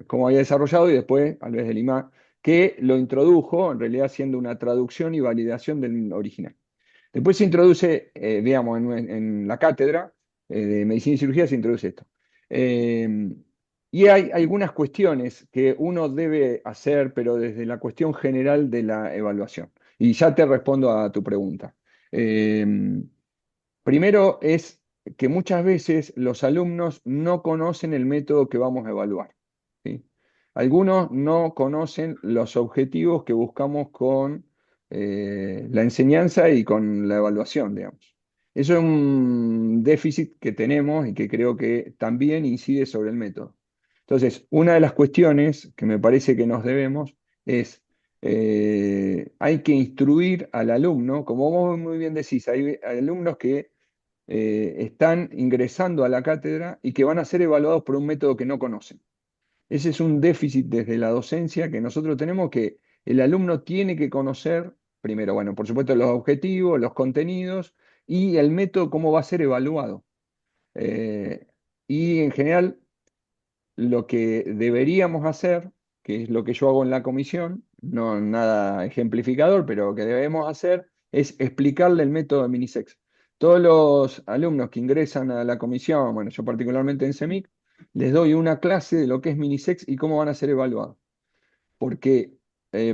cómo había desarrollado y después Alves de Lima, que lo introdujo en realidad siendo una traducción y validación del original. Después se introduce, digamos, en la cátedra de medicina y cirugía se introduce esto. Y hay algunas cuestiones que uno debe hacer, pero desde la cuestión general de la evaluación. Y ya te respondo a tu pregunta. Eh, Primero es que muchas veces los alumnos no conocen el método que vamos a evaluar, ¿sí? Algunos no conocen los objetivos que buscamos con la enseñanza y con la evaluación, digamos. Eso es un déficit que tenemos y que creo que también incide sobre el método. Entonces, una de las cuestiones que me parece que nos debemos es hay que instruir al alumno, como vos muy bien decís, hay alumnos que están ingresando a la cátedra y que van a ser evaluados por un método que no conocen. Ese es un déficit desde la docencia que nosotros tenemos, que el alumno tiene que conocer, primero, bueno, por supuesto, los objetivos, los contenidos y el método, cómo va a ser evaluado. Eh, y en general, lo que deberíamos hacer, que es lo que yo hago en la comisión, no nada ejemplificador, pero que debemos hacer, es explicarle el método de Minisex. Todos los alumnos que ingresan a la comisión, bueno, yo particularmente en CEMIC, les doy una clase de lo que es Minisex y cómo van a ser evaluados. Porque,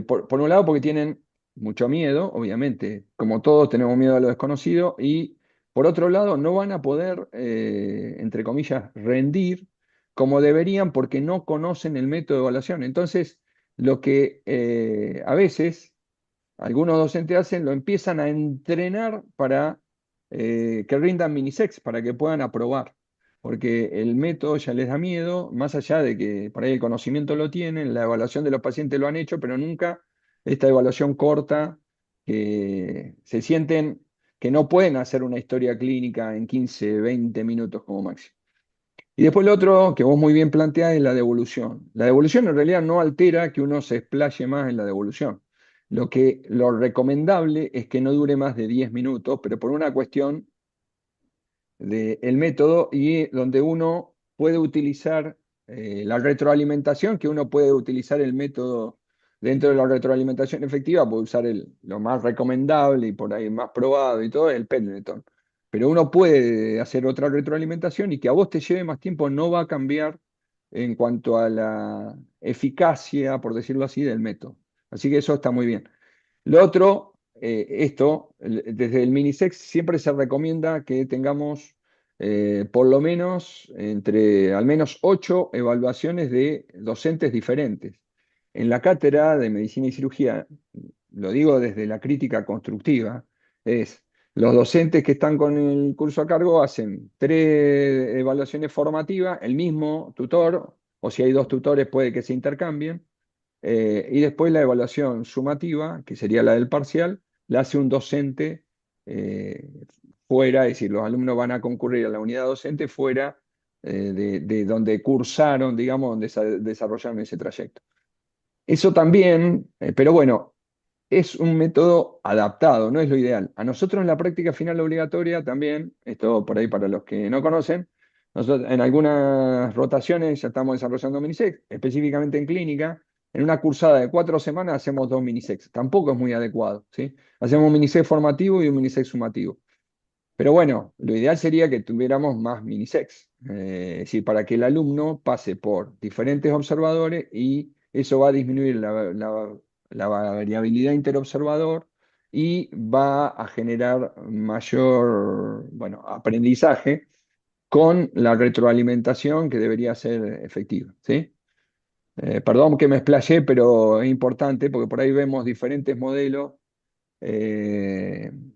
por un lado, porque tienen mucho miedo, obviamente, como todos tenemos miedo a lo desconocido, y por otro lado, no van a poder, entre comillas, rendir como deberían porque no conocen el método de evaluación. Entonces, lo que a veces algunos docentes hacen, lo empiezan a entrenar para que rindan minisex, para que puedan aprobar. Porque el método ya les da miedo, más allá de que por ahí el conocimiento lo tienen, la evaluación de los pacientes lo han hecho, pero nunca esta evaluación corta, que se sienten que no pueden hacer una historia clínica en 15, 20 minutos como máximo. Y después lo otro que vos muy bien planteás es la devolución. La devolución en realidad no altera que uno se explaye más en la devolución. Lo recomendable es que no dure más de 10 minutos, pero por una cuestión del método y donde uno puede utilizar la retroalimentación, que uno puede utilizar el método dentro de la retroalimentación efectiva, puede usar lo más recomendable y por ahí más probado y todo, el Pendleton. Pero uno puede hacer otra retroalimentación y que a vos te lleve más tiempo no va a cambiar en cuanto a la eficacia, por decirlo así, del método. Así que eso está muy bien. Lo otro, desde el Minisex siempre se recomienda que tengamos por lo menos al menos 8 evaluaciones de docentes diferentes. En la cátedra de medicina y cirugía, lo digo desde la crítica constructiva, es los docentes que están con el curso a cargo hacen 3 evaluaciones formativas, el mismo tutor, o si hay 2 tutores puede que se intercambien. Y después la evaluación sumativa, que sería la del parcial, la hace un docente eh, fuera, es decir, los alumnos van a concurrir a la unidad docente fuera de donde cursaron, digamos, donde desarrollaron ese trayecto. Eso también, pero bueno, es un método adaptado, no es lo ideal. A nosotros en la práctica final obligatoria también, esto por ahí para los que no conocen, nosotros en algunas rotaciones ya estamos desarrollando minisex, específicamente en clínica. En una cursada de 4 semanas hacemos 2 minisex. Tampoco es muy adecuado, ¿sí? Hacemos un minisex formativo y un minisex sumativo. Pero bueno, lo ideal sería que tuviéramos más minisex, es decir, para que el alumno pase por diferentes observadores y eso va a disminuir la variabilidad interobservador y va a generar mayor, bueno, aprendizaje con la retroalimentación que debería ser efectiva, ¿sí? Perdón que me explayé, pero es importante porque por ahí vemos diferentes modelos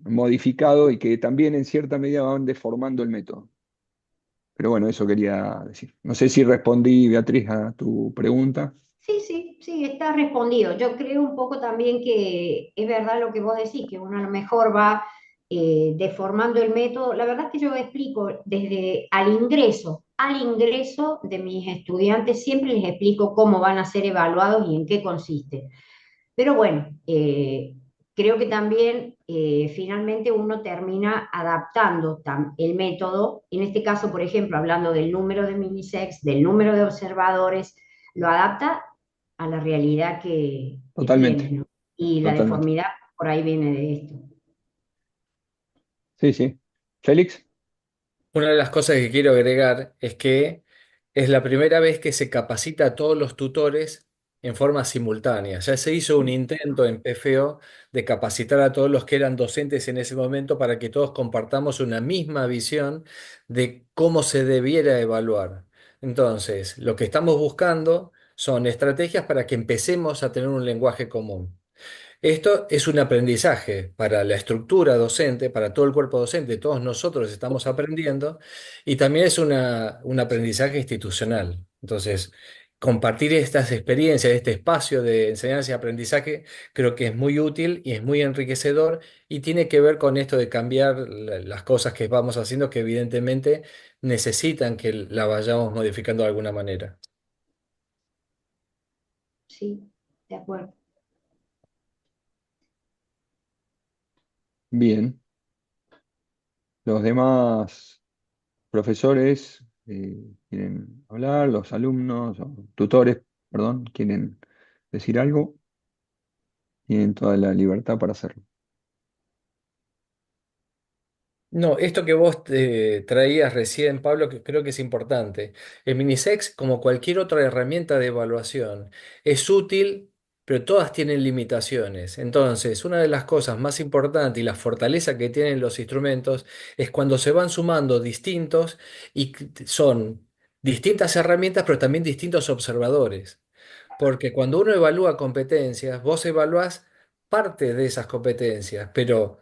modificados y que también en cierta medida van deformando el método. pero bueno, eso quería decir. No sé si respondí, Beatriz, a tu pregunta. Sí, sí, sí, está respondido. Yo creo un poco también que es verdad lo que vos decís, que uno a lo mejor va deformando el método. La verdad es que yo explico desde al ingreso de mis estudiantes, siempre les explico cómo van a ser evaluados y en qué consiste. Pero bueno, creo que también finalmente uno termina adaptando el método, en este caso, por ejemplo, hablando del número de minisex, del número de observadores, lo adapta a la realidad que tienes, Totalmente, ¿no? Y la totalmente. deformidad por ahí viene de esto. Sí, sí. Félix. Una de las cosas que quiero agregar es que es la primera vez que se capacita a todos los tutores en forma simultánea. Ya se hizo un intento en PFO de capacitar a todos los que eran docentes en ese momento para que todos compartamos una misma visión de cómo se debiera evaluar. Entonces, lo que estamos buscando son estrategias para que empecemos a tener un lenguaje común. Esto es un aprendizaje para la estructura docente, para todo el cuerpo docente, todos nosotros estamos aprendiendo y también es un aprendizaje institucional. Entonces, compartir estas experiencias, este espacio de enseñanza y aprendizaje, creo que es muy útil y es muy enriquecedor y tiene que ver con esto de cambiar las cosas que vamos haciendo que evidentemente necesitan que la vayamos modificando de alguna manera. Sí, de acuerdo. Bien. Los demás profesores quieren hablar, los alumnos, o tutores, perdón, quieren decir algo, tienen toda la libertad para hacerlo. No, esto que vos traías recién, Pablo, que creo que es importante. El Minisex, como cualquier otra herramienta de evaluación, es útil, pero todas tienen limitaciones. Entonces, una de las cosas más importantes y la fortaleza que tienen los instrumentos es cuando se van sumando distintos y son distintas herramientas, pero también distintos observadores. Porque cuando uno evalúa competencias, vos evaluás parte de esas competencias, pero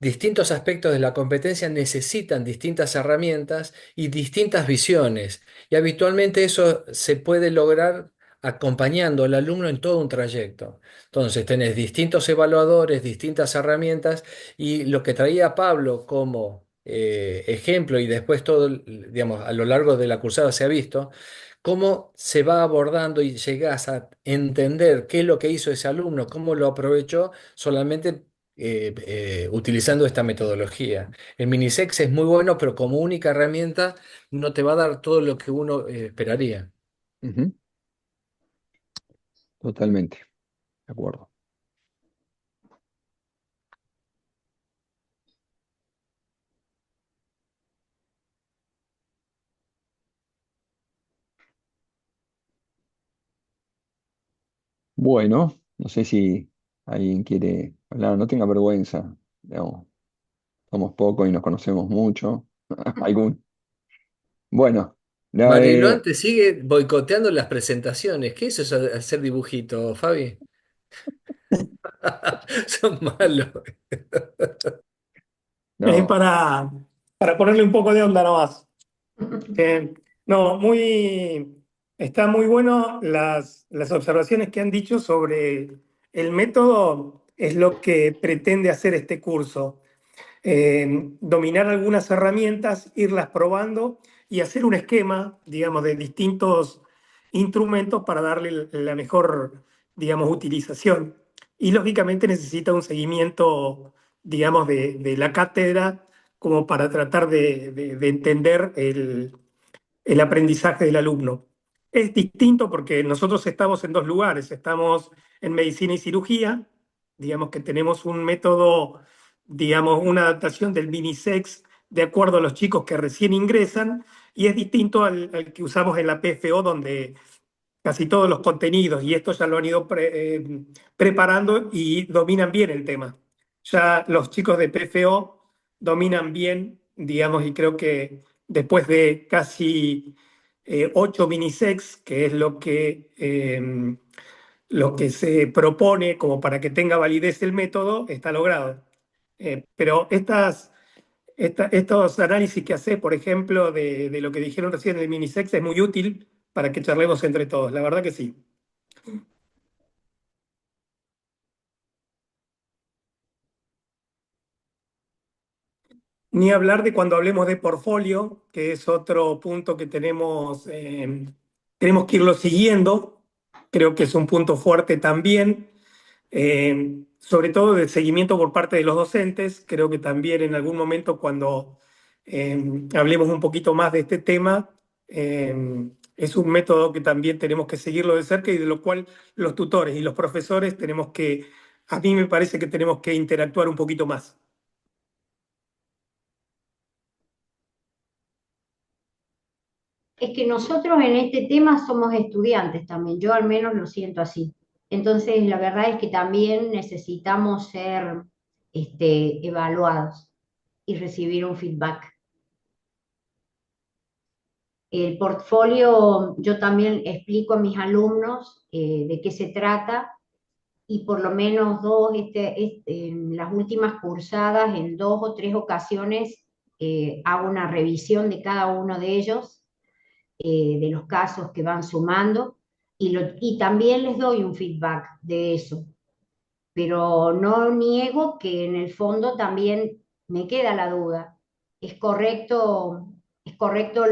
distintos aspectos de la competencia necesitan distintas herramientas y distintas visiones, y habitualmente eso se puede lograr acompañando al alumno en todo un trayecto. Entonces, tenés distintos evaluadores, distintas herramientas, y lo que traía Pablo como ejemplo, y después todo, digamos, a lo largo de la cursada se ha visto, cómo se va abordando y llegás a entender qué es lo que hizo ese alumno, cómo lo aprovechó solamente utilizando esta metodología. El Minisex es muy bueno, pero como única herramienta no te va a dar todo lo que uno esperaría. Ujú. Totalmente, de acuerdo. Bueno, no sé si alguien quiere hablar, no tenga vergüenza, digamos, somos pocos y nos conocemos mucho. Algún. Bueno, no, Marielo antes sigue boicoteando las presentaciones. ¿Qué es eso de hacer dibujito, Fabi? Son malos. Es no, para ponerle un poco de onda nomás. Eh, no, está muy bueno las observaciones que han dicho sobre el método, es lo que pretende hacer este curso. Dominar algunas herramientas, irlas probando y hacer un esquema, digamos, de distintos instrumentos para darle la mejor, digamos, utilización. Y lógicamente necesita un seguimiento, digamos, de la cátedra como para tratar de entender el aprendizaje del alumno. Es distinto porque nosotros estamos en dos lugares, estamos en medicina y cirugía, digamos que tenemos un método, digamos, una adaptación del minisex de acuerdo a los chicos que recién ingresan, y es distinto al que usamos en la PFO, donde casi todos los contenidos, y esto ya lo han ido preparando y dominan bien el tema. Ya los chicos de PFO dominan bien, digamos, y creo que después de casi 8 minisex, que es lo que se propone como para que tenga validez el método, está logrado. Pero estos análisis que hace, por ejemplo, de lo que dijeron recién del minisex, es muy útil para que charlemos entre todos. La verdad que sí. Ni hablar de cuando hablemos de portfolio, que es otro punto que tenemos que irlo siguiendo. Creo que es un punto fuerte también, sobre todo de seguimiento por parte de los docentes. Creo que también en algún momento cuando hablemos un poquito más de este tema, es un método que también tenemos que seguirlo de cerca y de lo cual los tutores y los profesores a mí me parece que tenemos que interactuar un poquito más. Es que nosotros en este tema somos estudiantes también, yo al menos lo siento así. Entonces, la verdad es que también necesitamos ser evaluados y recibir un feedback. El portfolio, yo también explico a mis alumnos de qué se trata y por lo menos en las últimas cursadas, en 2 o 3 ocasiones, hago una revisión de cada uno de ellos, de los casos que van sumando y también les doy un feedback de eso. Pero no niego que en el fondo también me queda la duda. ¿Es correcto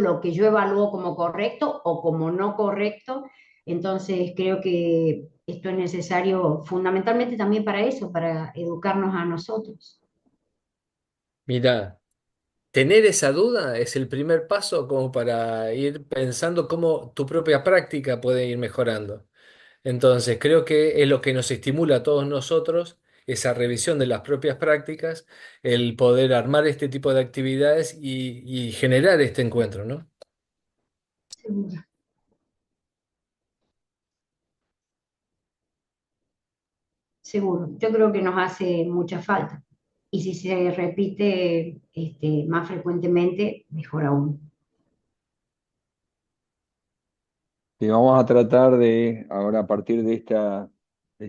lo que yo evalúo como correcto o como no correcto? Entonces creo que esto es necesario fundamentalmente también para eso, para educarnos a nosotros. Mira, tener esa duda es el primer paso como para ir pensando cómo tu propia práctica puede ir mejorando. Entonces, creo que es lo que nos estimula a todos nosotros, esa revisión de las propias prácticas, el poder armar este tipo de actividades y generar este encuentro, ¿no? Seguro. Seguro. Yo creo que nos hace mucha falta. Y si se repite más frecuentemente, mejor aún. Y vamos a tratar de, ahora a partir de esta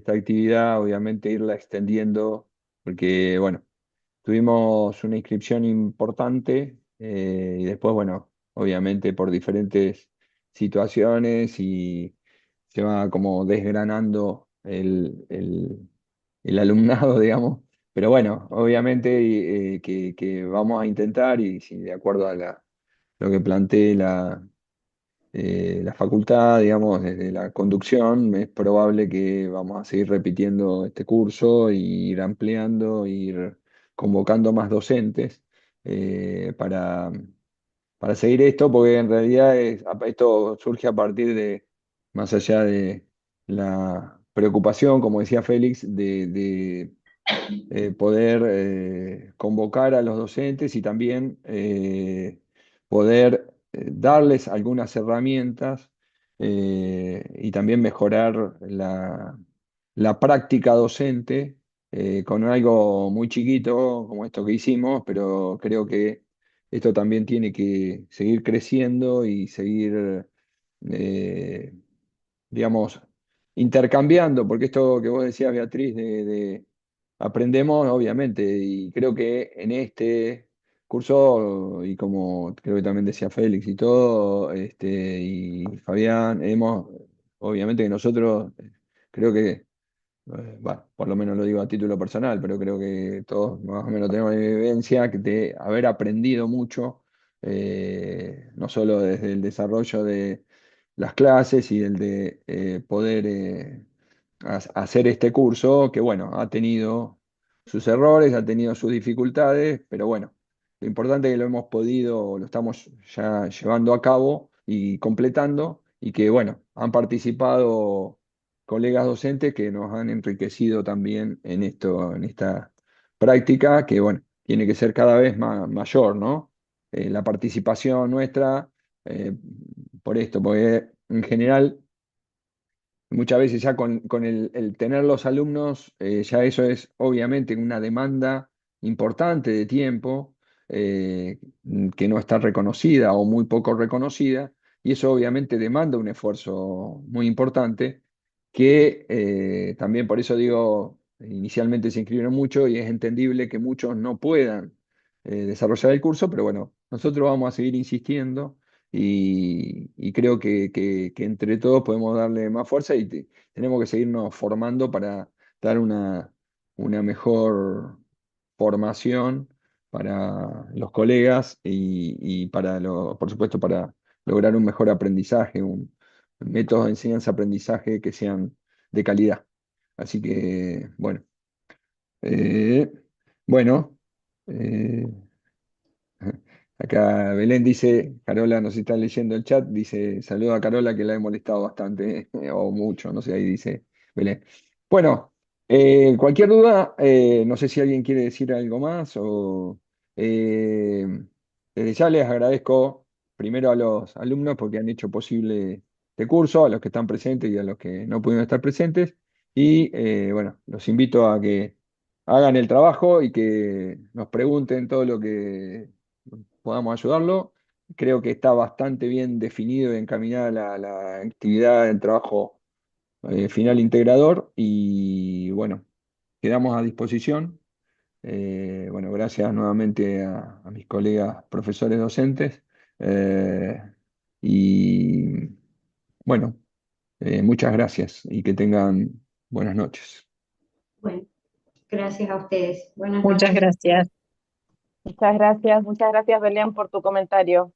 actividad, obviamente irla extendiendo, porque, bueno, tuvimos una inscripción importante y después, bueno, obviamente por diferentes situaciones y se va como desgranando el alumnado, digamos. Pero bueno, obviamente que vamos a intentar y si de acuerdo a lo que plantee la facultad, digamos, desde la conducción, es probable que vamos a seguir repitiendo este curso y ir ampliando, ir convocando más docentes para seguir esto, porque en realidad esto surge a partir de, más allá de la preocupación, como decía Félix, de poder convocar a los docentes y también poder darles algunas herramientas y también mejorar la práctica docente con algo muy chiquito como esto que hicimos, pero creo que esto también tiene que seguir creciendo y seguir, eh, digamos, intercambiando, porque esto que vos decías, Beatriz, aprendemos, obviamente, y creo que en este curso, y como creo que también decía Félix y todo, y Fabián, obviamente que nosotros, creo que, bueno, por lo menos lo digo a título personal, pero creo que todos más o menos tenemos la vivencia de haber aprendido mucho, no solo desde el desarrollo de las clases y el de poder hacer este curso, que bueno, ha tenido sus errores, ha tenido sus dificultades, pero bueno, lo importante es que lo hemos podido, lo estamos ya llevando a cabo y completando, y que bueno, han participado colegas docentes que nos han enriquecido también en esto, en esta práctica, que bueno, tiene que ser cada vez mayor, ¿no? La participación nuestra, eh, por esto, porque en general muchas veces ya con el tener los alumnos, ya eso es obviamente una demanda importante de tiempo que no está reconocida o muy poco reconocida, y eso obviamente demanda un esfuerzo muy importante que también por eso digo, inicialmente se inscribieron mucho y es entendible que muchos no puedan desarrollar el curso, pero bueno, nosotros vamos a seguir insistiendo y creo que entre todos podemos darle más fuerza y tenemos que seguirnos formando para dar una mejor formación para los colegas y por supuesto, para lograr un mejor aprendizaje, métodos de enseñanza-aprendizaje que sean de calidad. Así que, bueno. Eh, bueno, eh, acá Belén dice, Carola nos está leyendo el chat, dice, saludo a Carola que la he molestado bastante, o mucho, no sé, ahí dice Belén. Bueno, cualquier duda, no sé si alguien quiere decir algo más o eh, desde ya les agradezco primero a los alumnos porque han hecho posible este curso, a los que están presentes y a los que no pudieron estar presentes. Y bueno, los invito a que hagan el trabajo y que nos pregunten todo lo que podamos ayudarlo. Creo que está bastante bien definido y encaminada la actividad del trabajo final integrador y bueno, quedamos a disposición. Bueno, gracias nuevamente a mis colegas profesores docentes y bueno, muchas gracias y que tengan buenas noches. Bueno, gracias a ustedes. Buenas Muchas noches. gracias. Muchas gracias, Belén, por tu comentario.